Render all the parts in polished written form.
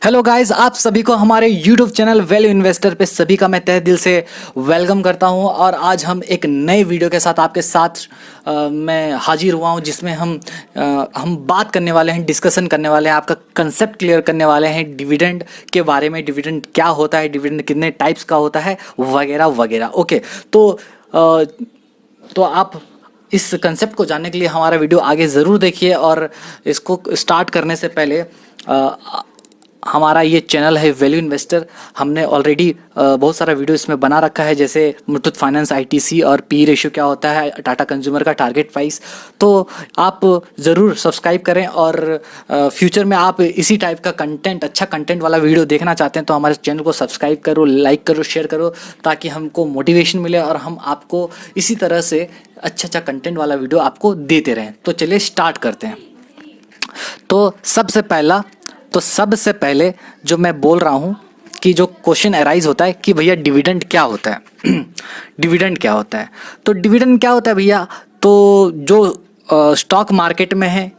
Hello guys, आप सभी को हमारे यूट्यूब चैनल वैल्यू इन्वेस्टर पे सभी का मैं तहे दिल से वेलकम करता हूं। और आज हम एक नए वीडियो के साथ आपके साथ मैं हाजिर हुआ हूं, जिसमें हम बात करने वाले हैं, डिस्कशन करने वाले हैं, आपका कंसेप्ट क्लियर करने वाले हैं डिविडेंड के बारे में। डिविडेंड क्या होता है, डिविडेंड कितने टाइप्स का होता है, वगैरह वगैरह। ओके, तो आप इस कंसेप्ट को जानने के लिए हमारा वीडियो आगे ज़रूर देखिए। और इसको स्टार्ट करने से पहले हमारा ये चैनल है वैल्यू इन्वेस्टर। हमने ऑलरेडी बहुत सारा वीडियो इसमें बना रखा है, जैसे मुथूट फाइनेंस आईटीसी और पी रेशियो क्या होता है, टाटा कंज्यूमर का टारगेट प्राइस। तो आप ज़रूर सब्सक्राइब करें, और फ्यूचर में आप इसी टाइप का कंटेंट, अच्छा कंटेंट वाला वीडियो देखना चाहते हैं तो हमारे चैनल को सब्सक्राइब करो, लाइक करो, शेयर करो, ताकि हमको मोटिवेशन मिले और हम आपको इसी तरह से अच्छा कंटेंट वाला वीडियो आपको देते रहें। तो चलिए स्टार्ट करते हैं। तो सबसे पहले जो मैं बोल रहा हूँ कि जो क्वेश्चन अराइज होता है कि भैया डिविडेंड क्या होता है। डिविडेंड क्या होता है? तो डिविडेंड क्या होता है भैया, तो जो स्टॉक मार्केट में है,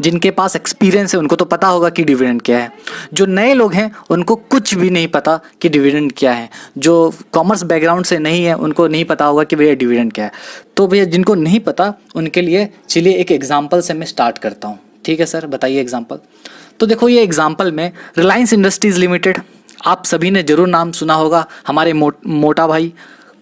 जिनके पास एक्सपीरियंस है उनको तो पता होगा कि डिविडेंड क्या है। जो नए लोग हैं उनको कुछ भी नहीं पता कि डिविडेंड क्या है। जो कॉमर्स बैकग्राउंड से नहीं है उनको नहीं पता होगा कि भैया डिविडेंड क्या है। तो भैया जिनको नहीं पता उनके लिए चलिए एक एग्जाम्पल से मैं स्टार्ट करता हूँ। ठीक है सर, बताइए एग्जाम्पल। तो देखो, ये एग्जाम्पल में रिलायंस इंडस्ट्रीज लिमिटेड, आप सभी ने जरूर नाम सुना होगा। हमारे मोटा भाई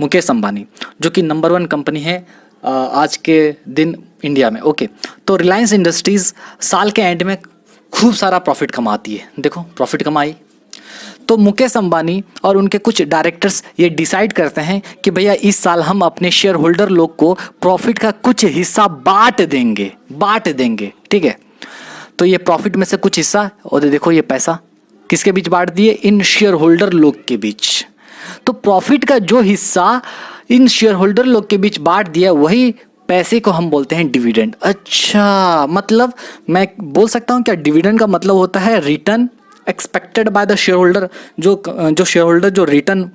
मुकेश अंबानी, जो कि नंबर 1 कंपनी है आज के दिन इंडिया में। ओके, तो रिलायंस इंडस्ट्रीज साल के एंड में खूब सारा प्रॉफिट कमाती है। देखो, प्रॉफिट कमाई तो मुकेश अंबानी और उनके कुछ डायरेक्टर्स ये डिसाइड करते हैं कि भैया इस साल हम अपने शेयर होल्डर लोग को प्रॉफिट का कुछ हिस्सा बांट देंगे। ठीक है, तो ये प्रॉफिट में से कुछ हिस्सा, और देखो ये पैसा किसके बीच बांट दिए, इन शेयर होल्डर लोग के बीच। तो प्रॉफिट का जो हिस्सा इन शेयर होल्डर लोग के बीच बांट दिया, वही पैसे को हम बोलते हैं डिविडेंड। अच्छा, मतलब मैं बोल सकता हूं क्या, डिविडेंड का मतलब होता है return expected by the share holder. जो शेयर होल्डर जो रिटर्न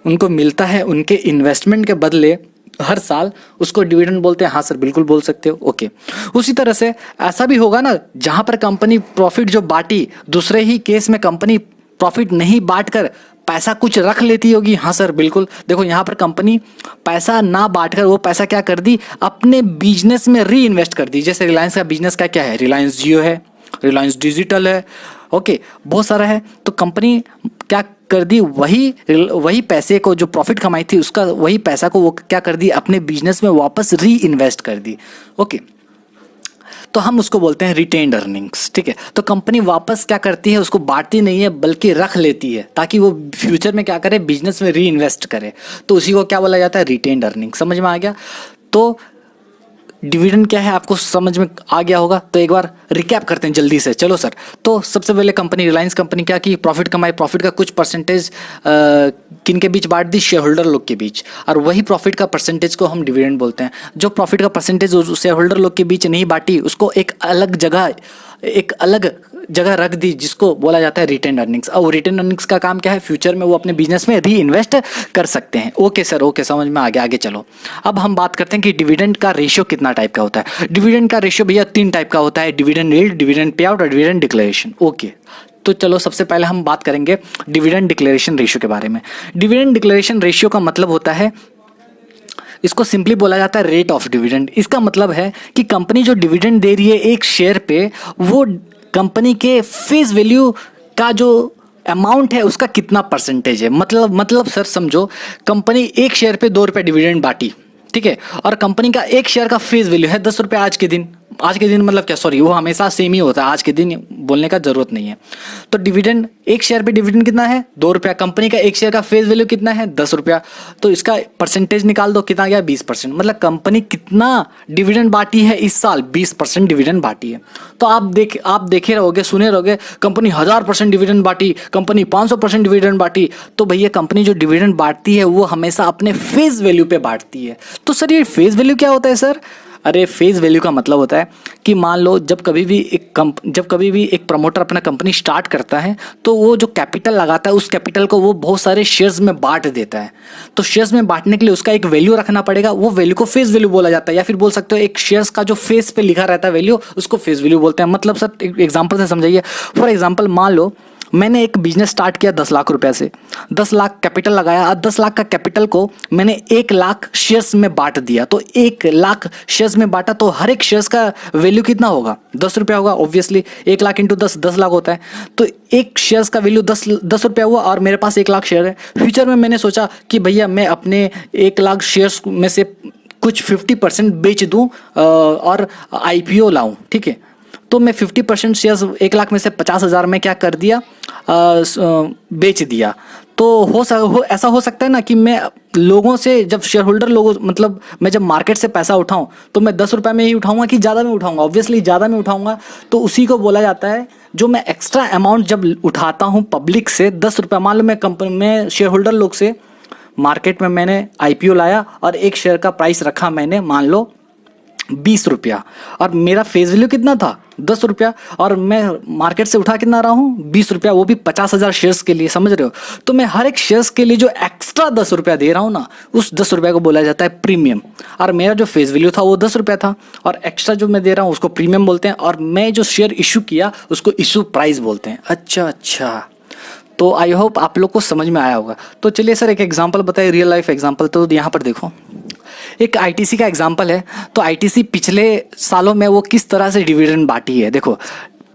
उनको मिलता है उनके इन्वेस्टमेंट के बदले हर साल, उसको डिविडेंड बोलते हैं। हाँ सर, बिल्कुल बोल सकते हो। ओके, उसी तरह से ऐसा भी होगा ना, जहां पर कंपनी प्रॉफिट जो बांटी, दूसरे ही केस में कंपनी प्रॉफिट नहीं बांटकर पैसा कुछ रख लेती होगी। हाँ सर, बिल्कुल। देखो, यहाँ पर कंपनी पैसा ना बांटकर वो पैसा क्या कर दी, अपने बिजनेस में री इन्वेस्ट कर दी। जैसे रिलायंस का बिजनेस का क्या है, रिलायंस जियो है, रिलायंस डिजिटल है, ओके, बहुत सारा है। तो कंपनी क्या कर दी, वही पैसे को, जो प्रॉफिट कमाई थी उसका वही पैसा को वो क्या कर दी, अपने बिजनेस में वापस री इन्वेस्ट कर दी। ओके, तो हम उसको बोलते हैं रिटेन्ड अर्निंग्स। ठीक है, तो कंपनी वापस क्या करती है, उसको बांटती नहीं है बल्कि रख लेती है, ताकि वो फ्यूचर में क्या करे, बिजनेस में री इन्वेस्ट करे। तो उसी को क्या बोला जाता है, रिटेन्ड अर्निंग। समझ में आ गया? तो डिविडेंड क्या है आपको समझ में आ गया होगा। तो एक बार रिकैप करते हैं जल्दी से। चलो सर, तो सबसे पहले कंपनी रिलायंस कंपनी क्या की, प्रॉफिट कमाई, प्रॉफिट का कुछ परसेंटेज किन के बीच बांट दी, शेयर होल्डर लोग के बीच, और वही प्रॉफिट का परसेंटेज को हम डिविडेंड बोलते हैं। जो प्रॉफिट का परसेंटेज शेयर होल्डर लोग के बीच नहीं बांटी, उसको एक अलग जगह रख दी, जिसको बोला जाता है रिटेन अर्निंग्स। और रिटेन अर्निंग्स का काम क्या है, फ्यूचर में वो अपने बिजनेस में री इन्वेस्ट कर सकते हैं। ओके सर, ओके, समझ में आ गया। आगे चलो, अब हम बात करते हैं कि डिविडेंड का रेशियो कितना टाइप का होता है। डिविडेंड का रेशियो भैया 3 टाइप का होता है, dividend yield, dividend pay out और डिविडेंड डिक्लेरेशन। ओके, तो चलो सबसे पहले हम बात करेंगे डिविडेंड डिक्लेरेशन रेशियो के बारे में। डिविडेंड डिक्लेरेशन रेशियो का मतलब होता है, इसको सिंपली बोला जाता है रेट ऑफ डिविडेंड। इसका मतलब है कि कंपनी जो डिविडेंड दे रही है एक शेयर पे, वो कंपनी के फेस वैल्यू का जो अमाउंट है उसका कितना परसेंटेज है। मतलब सर समझो, कंपनी एक शेयर पे 2 रुपये डिविडेंड बांटी, ठीक है, और कंपनी का एक शेयर का फेस वैल्यू है 10 रुपये आज के दिन मतलब क्या, सॉरी, वो हमेशा सेम ही होता है, आज के दिन बोलने का जरूरत नहीं है। तो डिविडेंड, एक शेयर पे डिविडेंड कितना है, 2 रुपया। कंपनी का एक शेयर का फेस वैल्यू कितना है, 10 रुपया। तो इसका परसेंटेज निकाल दो, कितना गया, 20%। मतलब कंपनी कितना डिविडेंड बांटी है इस साल, 20% डिविडेंड बांटी है। तो आप देखे रहोगे, सुने रहोगे, कंपनी 1000% डिविडेंड बांटी, कंपनी 500% डिविडेंड बांटी। तो भैया कंपनी जो डिविडेंड बांटती है वो हमेशा अपने फेस वैल्यू पे बांटती है। तो सर ये फेस वैल्यू क्या होता है सर? अरे, फेस वैल्यू का मतलब होता है कि मान लो जब कभी भी एक प्रमोटर अपना कंपनी स्टार्ट करता है, तो वो जो कैपिटल लगाता है उस कैपिटल को वो बहुत सारे शेयर्स में बांट देता है। तो शेयर्स में बांटने के लिए उसका एक वैल्यू रखना पड़ेगा, वो वैल्यू को फेस वैल्यू बोला जाता है। या फिर बोल सकते हो एक शेयर्स का जो फेस पे लिखा रहता है वैल्यू, उसको फेस वैल्यू बोलते हैं। मतलब सर एग्जाम्पल से समझाइए। फॉर एग्जाम्पल, मान लो मैंने एक बिजनेस स्टार्ट किया 10 लाख रुपए से, 10 लाख कैपिटल लगाया और 10 लाख का कैपिटल को मैंने 1 लाख शेयर्स में बांट दिया। तो 1 लाख शेयर्स में बांटा तो हर एक शेयर्स का वैल्यू कितना होगा? 10 रुपया होगा ऑब्वियसली। 1 लाख इंटू 10, 10 लाख होता है। तो एक शेयर्स का वैल्यू 10 रुपया हुआ और मेरे पास 1 लाख शेयर है। फ्यूचर में मैंने सोचा कि भैया मैं अपने 1 लाख शेयर्स में से कुछ 50% बेच दूं और IPO लाऊं, ठीक है। तो मैं 50% शेयर्स 1 लाख में से 50,000 में क्या कर दिया, बेच दिया। तो ऐसा हो सकता है ना कि मैं लोगों से, जब शेयर होल्डर लोगों, मतलब मैं जब मार्केट से पैसा उठाऊं तो मैं 10 रुपये में ही उठाऊंगा कि ज़्यादा में उठाऊंगा? ऑब्वियसली ज़्यादा में उठाऊंगा। तो उसी को बोला जाता है, जो मैं एक्स्ट्रा अमाउंट जब उठाता हूँ पब्लिक से 10 रुपये, मान लो मैं कंपनी में शेयर होल्डर लोग से मार्केट में मैंने IPO लाया और एक शेयर का प्राइस रखा मैंने मान लो 20 रुपया और मेरा फेस वैल्यू कितना था? 10 रुपया, और मैं मार्केट से उठा कितना रहा हूँ? 20 रुपया, वो भी 50,000 शेयर्स के लिए, समझ रहे हो? तो मैं हर एक शेयर्स के लिए जो एक्स्ट्रा 10 रुपया दे रहा हूँ ना, उस 10 रुपया को बोला जाता है प्रीमियम। और मेरा जो फेस वैल्यू था वो 10 रुपया था और एक्स्ट्रा जो मैं दे रहा हूँ उसको प्रीमियम बोलते हैं, और मैं जो शेयर इशू किया उसको इशू प्राइस बोलते हैं। अच्छा, तो आई होप आप लोग को समझ में आया होगा। तो चलिए सर एक एग्जांपल बताइए, रियल लाइफ एग्जांपल। तो यहाँ पर देखो, एक ITC का एग्जांपल है। तो ITC पिछले सालों में वो किस तरह से डिविडेंड बांटी है। देखो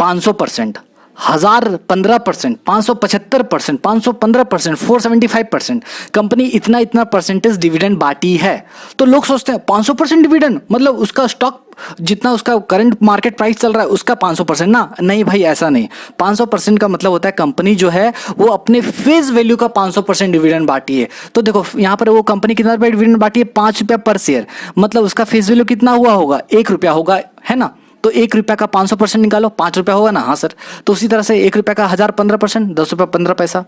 500%, 1015%, 575%, 515%, 475%, कंपनी इतना परसेंटेज डिविडेंड बांटी है। तो लोग सोचते हैं 500% डिविडेंड मतलब उसका स्टॉक जितना उसका करंट मार्केट प्राइस चल रहा है उसका 500% ना? नहीं भाई, ऐसा नहीं। 500% का मतलब होता है कंपनी जो है वो अपने फेस वैल्यू का 500% डिविडेंड बांटी है। तो देखो यहाँ पर वो कंपनी कितना रुपया डिविडेंड बांटी है? 5 रुपया पर शेयर, मतलब उसका फेस वैल्यू कितना हुआ होगा? 1 रुपया होगा, है ना? तो 1 रुपया का 500% निकालो, 5 रुपया होगा ना? हाँ सर। तो उसी तरह से 1 रुपया का 1015%, 10 रुपया 15 पैसा।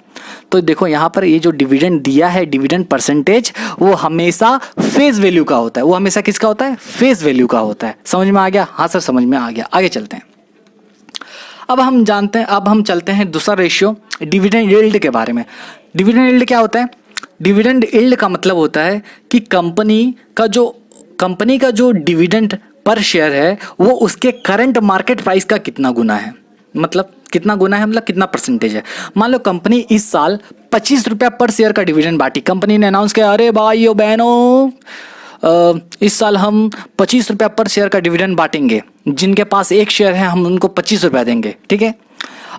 तो देखो यहाँ पर ये जो डिविडेंड दिया है, डिविडेंड परसेंटेज, वो हमेशा फेस वैल्यू का होता है। वो हमेशा किसका होता है? फेस वैल्यू का होता है। समझ में आ गया? हाँ सर समझ में आ गया। आगे चलते हैं। अब हम चलते हैं दूसरा रेशियो, डिविडेंड यील्ड के बारे में। डिविडेंड यील्ड क्या होता है? डिविडेंड यील्ड का मतलब होता है कि कंपनी का जो डिविडेंड पर शेयर है वो उसके करंट मार्केट प्राइस का कितना गुना है। मतलब कितना गुना है, मतलब कितना परसेंटेज है। मान लो कंपनी इस साल 25 रुपया पर शेयर का डिविडेंड बांटी। कंपनी ने अनाउंस किया, अरे भाइयों बहनों, इस साल हम 25 रुपया पर शेयर का डिविडेंड बांटेंगे। जिनके पास एक शेयर है हम उनको 25 रुपया देंगे, ठीक है।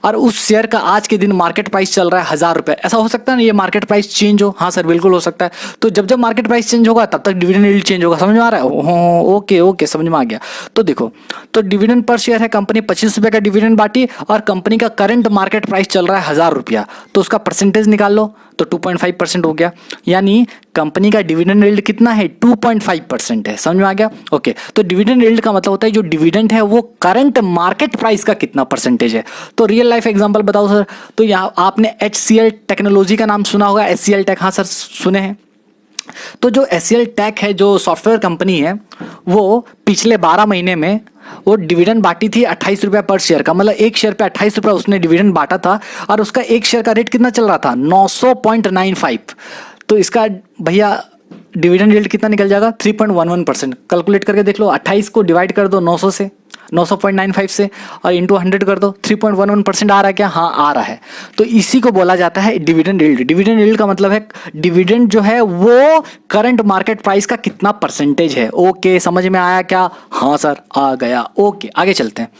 और उस शेयर का आज के दिन मार्केट प्राइस चल रहा है 1000 रुपये। ऐसा हो सकता है ना ये मार्केट प्राइस चेंज हो? हाँ सर बिल्कुल हो सकता है। तो जब मार्केट प्राइस चेंज होगा तब तक डिविडेंड यील्ड चेंज होगा। समझ में आ रहा है? ओके समझ में आ गया। तो देखो, तो डिविडेंड पर शेयर है, कंपनी 25 रुपये का डिविडेंड बांटी और कंपनी का करंट मार्केट प्राइस चल रहा है 1000 रुपया। तो उसका परसेंटेज निकाल लो, तो 2.5% हो गया। यानी कंपनी का डिविडेंड यील्ड कितना है? 2.5% है। समझ में आ गया? ओके। तो डिविडेंड यील्ड का मतलब होता है जो डिविडेंड है वो करंट मार्केट प्राइस का कितना परसेंटेज है। तो रियल लाइफ एग्जांपल बताओ सर। तो यहाँ आपने HCL टेक्नोलॉजी का नाम सुना होगा। HCL टेक, हाँ सर सुने हैं। तो जो HCL टेक है, जो सॉफ्टवेयर कंपनी है, वो पिछले 12 महीने में वो डिविडेंड बांटी थी 28 रुपया पर शेयर का। मतलब एक शेयर पे 28 रुपया उसने डिविडेंड बांटा था और उसका एक शेयर का रेट कितना चल रहा था? 900.95। तो इसका भैया डिविडेंड यील्ड कितना निकल जाएगा? 3.11%। कैलकुलेट करके देख लो, 28 को डिवाइड कर दो 900 से, 900.95 से, और इंटू 100 कर दो। 3.11% आ रहा है क्या? हाँ आ रहा है। तो इसी को बोला जाता है डिविडेंड यील्ड। डिविडेंड यील्ड का मतलब है डिविडेंड जो है वो करंट मार्केट प्राइस का कितना परसेंटेज है। ओके, समझ में आया क्या? हाँ सर आ गया। ओके आगे चलते हैं।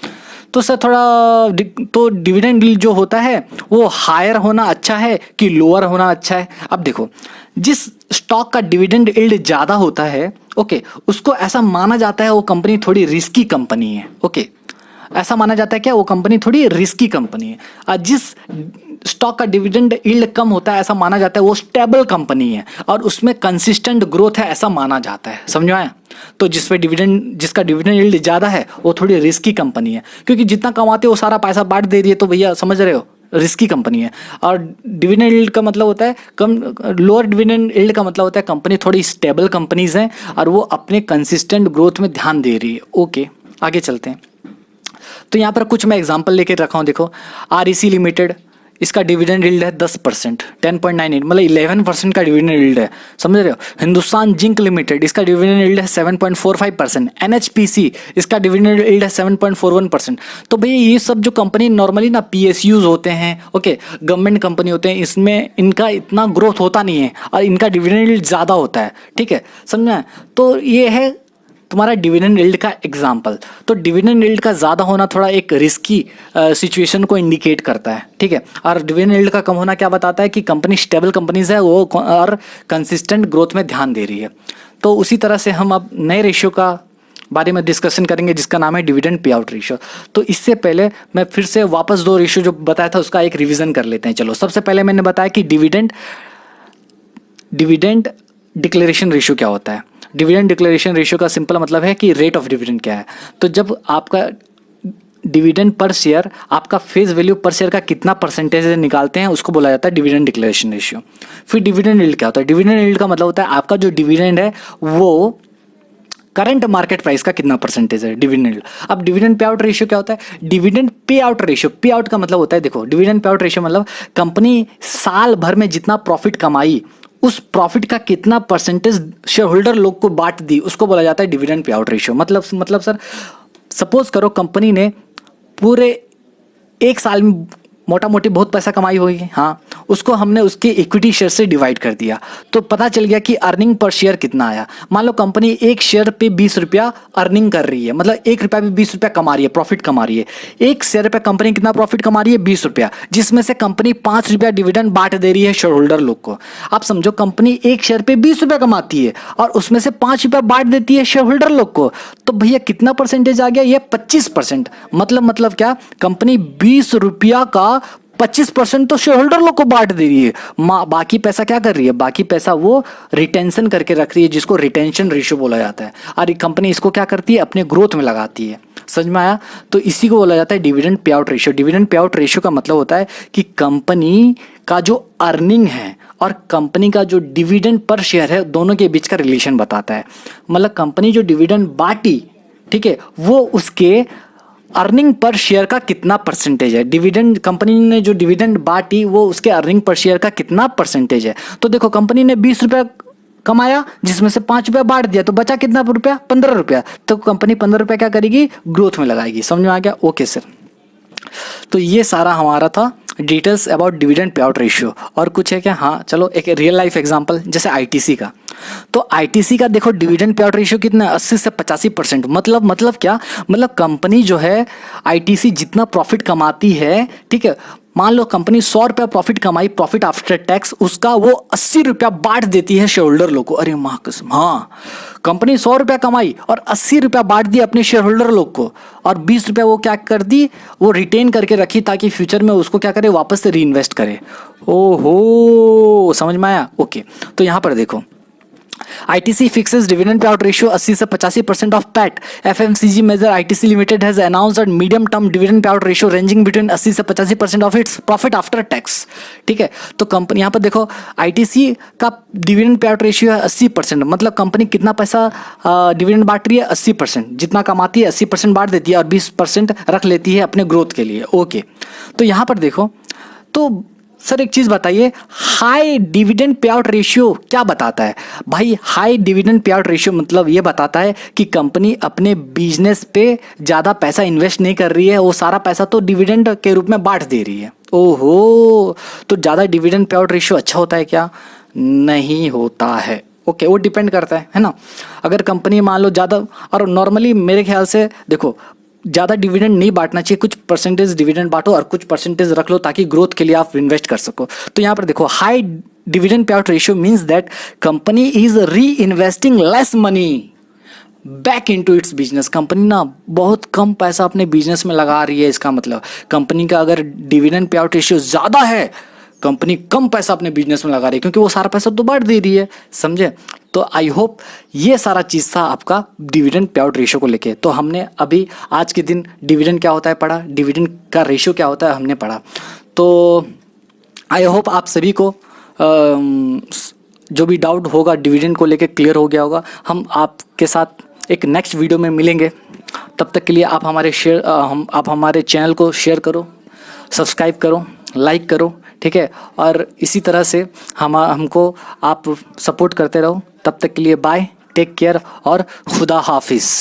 तो सर तो डिविडेंड यील्ड जो होता है वो हायर होना अच्छा है कि लोअर होना अच्छा है? अब देखो, जिस स्टॉक का डिविडेंड यील्ड ज्यादा होता है, ओके, उसको ऐसा माना जाता है वो कंपनी थोड़ी रिस्की कंपनी है। ओके, ऐसा माना जाता है क्या? वो कंपनी थोड़ी रिस्की कंपनी है। और जिस स्टॉक का डिविडेंड यील्ड कम होता है ऐसा माना जाता है वो स्टेबल कंपनी है और उसमें कंसिस्टेंट ग्रोथ है, ऐसा माना जाता है। समझ में आया? तो जिसका डिविडेंड यील्ड ज्यादा है वो थोड़ी रिस्की कंपनी है, क्योंकि जितना कमाते हो सारा पैसा बांट दे रही है। तो भैया समझ रहे हो, रिस्की कंपनी है। और डिविडेंड यील्ड का मतलब होता है लोअर डिविडेंड यील्ड का मतलब होता है कंपनी थोड़ी स्टेबल कंपनीज हैं और वो अपने कंसिस्टेंट ग्रोथ में ध्यान दे रही है। ओके आगे चलते हैं। तो यहाँ पर कुछ मैं एग्जांपल लेके रखा हूँ। देखो, REC लिमिटेड, इसका डिविडेंड यील्ड है 10%, 10.98, मतलब 11% का डिविडेंड यील्ड है, समझ रहे हो। हिंदुस्तान जिंक लिमिटेड, इसका डिविडेंड यील्ड है 7.45%, एनएचपीसी, इसका डिविडेंड यील्ड है 7.41%। तो भैया ये सब जो कंपनी नॉर्मली ना पीएसयूज होते हैं, ओके, गवर्नमेंट कंपनी होते हैं, इसमें इनका इतना ग्रोथ होता नहीं है और इनका डिविडेंड यील्ड ज़्यादा होता है, ठीक है, समझा। तो ये है तुम्हारा डिविडेंड यील्ड का एग्जाम्पल। तो डिविडेंड यील्ड का ज़्यादा होना थोड़ा एक रिस्की सिचुएशन को इंडिकेट करता है, ठीक है। और डिविडेंड यील्ड का कम होना क्या बताता है कि कंपनी स्टेबल कंपनीज है वो और कंसिस्टेंट ग्रोथ में ध्यान दे रही है। तो उसी तरह से हम अब नए रेशियो का बारे में डिस्कशन करेंगे जिसका नाम है डिविडेंड पे आउट रेशियो। तो इससे पहले मैं फिर से वापस दो रेशियो जो बताया था उसका एक रिवीजन कर लेते हैं। चलो, सबसे पहले मैंने बताया कि डिविडेंड डिक्लेरेशन रेशियो क्या होता है। डिविडेंड डिक्लेरेशन रेशियो का सिंपल मतलब है कि रेट ऑफ डिविडेंड क्या है। तो जब आपका डिविडेंड पर शेयर, आपका फेस वैल्यू पर शेयर का कितना परसेंटेज निकालते हैं उसको बोला जाता है डिविडेंड डिक्लेरेशन रेशियो। फिर डिविडेंड यील्ड क्या होता है। डिविडेंड यील्ड का मतलब होता है आपका जो डिविडेंड है वो करंट मार्केट प्राइस का कितना परसेंटेज है, डिविडेंड। अब डिविडेंड पे आउट रेशियो क्या होता है। डिविडेंड पे आउट रेशियो, पे आउट का मतलब होता है, देखो, डिविडेंड पे आउट रेशियो मतलब कंपनी साल भर में जितना प्रॉफिट कमाई उस प्रॉफिट का कितना परसेंटेज शेयर होल्डर लोग को बांट दी, उसको बोला जाता है डिविडेंड पे आउट रेशियो। मतलब सर, सपोज करो कंपनी ने पूरे एक साल में मोटा मोटी बहुत पैसा कमाई होगी, हाँ, उसको हमने उसके इक्विटी शेयर से डिवाइड कर दिया तो पता चल गया कि अर्निंग पर शेयर कितना आया। मान लो कंपनी एक शेयर पे 20 रुपया अर्निंग कर रही है, मतलब 1 रुपया पे 20 रुपया कमा रही है, प्रॉफिट कमा रही है। एक शेयर पे कंपनी कितना प्रॉफिट कमा रही है, 20 रुपया, जिसमें से कंपनी 5 रुपया डिविडेंड बांट दे रही है शेयर होल्डर लोग को। आप समझो, कंपनी एक शेयर पे 20 रुपया कमाती है और उसमें से 5 रुपया बांट देती है शेयर होल्डर लोग को, तो भैया कितना परसेंटेज आ गया, ये 25%। मतलब क्या, कंपनी 20 रुपया का 25% तो शेयर होल्डर लोग को बांट दे रही है। बाकी पैसा क्या कर रही है, बाकी पैसा वो रिटेंशन करके रख रही है, जिसको रिटेंशन रेशियो बोला जाता है। और कंपनी इसको क्या करती है, अपने ग्रोथ में लगाती है। समझ में आया। तो इसी को बोला जाता है dividend pay out ratio. Dividend pay out ratio का मतलब होता है कि कंपनी का जो अर्निंग है और कंपनी का जो डिविडेंड पर शेयर है दोनों के बीच का रिलेशन बताता है। मतलब कंपनी जो डिविडेंड बांटी, ठीक है, वो उसके अर्निंग पर शेयर का कितना परसेंटेज है। डिविडेंड, कंपनी ने जो डिविडेंड बांटी वो उसके अर्निंग पर शेयर का कितना परसेंटेज है। तो देखो, कंपनी ने 20 रुपया कमाया जिसमें से 5 रुपया बांट दिया, तो बचा कितना रुपया, 15 रुपया। तो कंपनी 15 रुपया क्या करेगी, ग्रोथ में लगाएगी। समझ में आ गया। ओके सर, तो ये सारा हमारा था details about dividend pay out ratio. और कुछ है क्या, हाँ चलो, एक रियल लाइफ एग्जांपल जैसे आईटीसी का। तो आईटीसी का देखो डिविडेंड पे आउट रेशियो कितना है, 80 से 85%। मतलब क्या, मतलब कंपनी जो है आईटीसी जितना प्रॉफिट कमाती है, ठीक है, मान लो कंपनी 100 रुपया प्रॉफिट कमाई, प्रॉफिट आफ्टर टैक्स, उसका वो 80 रुपया बांट देती है शेयर होल्डर लोग को। अरे माँ कसम, हाँ, कंपनी 100 रुपया कमाई और 80 रुपया बांट दी अपने शेयर होल्डर लोग को, और 20 रुपया वो क्या कर दी, वो रिटेन करके रखी ताकि फ्यूचर में उसको क्या करे, वापस से री इन्वेस्ट करे। ओहो, समझ में आया। ओके, तो यहाँ पर देखो, ITC fixes dividend payout ratio 80 से 85% of PAT. FMCG measure ITC Limited has announced a medium-term dividend payout ratio ranging between 80 से 85% of its profit after tax. ठीक है, तो कंपनी यहाँ पर देखो ITC का डिविडेंड पे आउट रेशियो है 80%। मतलब कंपनी कितना पैसा डिविडेंड बांट रही है, 80%। जितना कमाती है 80% बांट देती है और 20% रख लेती है अपने ग्रोथ के लिए। ओके, तो यहाँ पर देखो, तो सर एक चीज बताइए, high dividend pay out ratio क्या बताता है। भाई, high dividend pay out ratio मतलब ये बताता है कि कंपनी अपने बिजनेस पे ज्यादा पैसा इन्वेस्ट नहीं कर रही है, वो सारा पैसा तो डिविडेंड के रूप में बांट दे रही है। ओहो, तो ज्यादा डिविडेंड पे आउट रेशियो अच्छा होता है क्या, नहीं होता है। ओके, वो डिपेंड करता है ना। अगर कंपनी मान लो ज्यादा, और नॉर्मली मेरे ख्याल से देखो, ज़्यादा डिविडेंड नहीं बांटना चाहिए, कुछ परसेंटेज डिविडेंड बांटो और कुछ परसेंटेज रख लो ताकि ग्रोथ के लिए आप इन्वेस्ट कर सको। तो यहाँ पर देखो, high dividend pay out ratio means that company is री investing less money back into its business. Company ना बहुत कम पैसा अपने बिजनेस में लगा रही है। इसका मतलब कंपनी का अगर डिविडेंड पे आउट रेशियो ज़्यादा है, कंपनी कम पैसा अपने बिजनेस में लगा रही है क्योंकि वो सारा पैसा तो बांट दे रही है। समझे। तो आई होप ये सारा चीज़ था आपका डिविडेंड पे आउट रेशियो को लेके। तो हमने अभी आज के दिन डिविडेंड क्या होता है पढ़ा, डिविडेंड का रेशियो क्या होता है हमने पढ़ा। तो आई होप आप सभी को जो भी डाउट होगा डिविडेंड को लेके क्लियर हो गया होगा। हम आपके साथ एक नेक्स्ट वीडियो में मिलेंगे। तब तक के लिए आप हमारे चैनल को शेयर करो, सब्सक्राइब करो लाइक करो, ठीक है। और इसी तरह से हमको आप सपोर्ट करते रहो। तब तक के लिए बाय, टेक केयर और खुदा हाफिज़।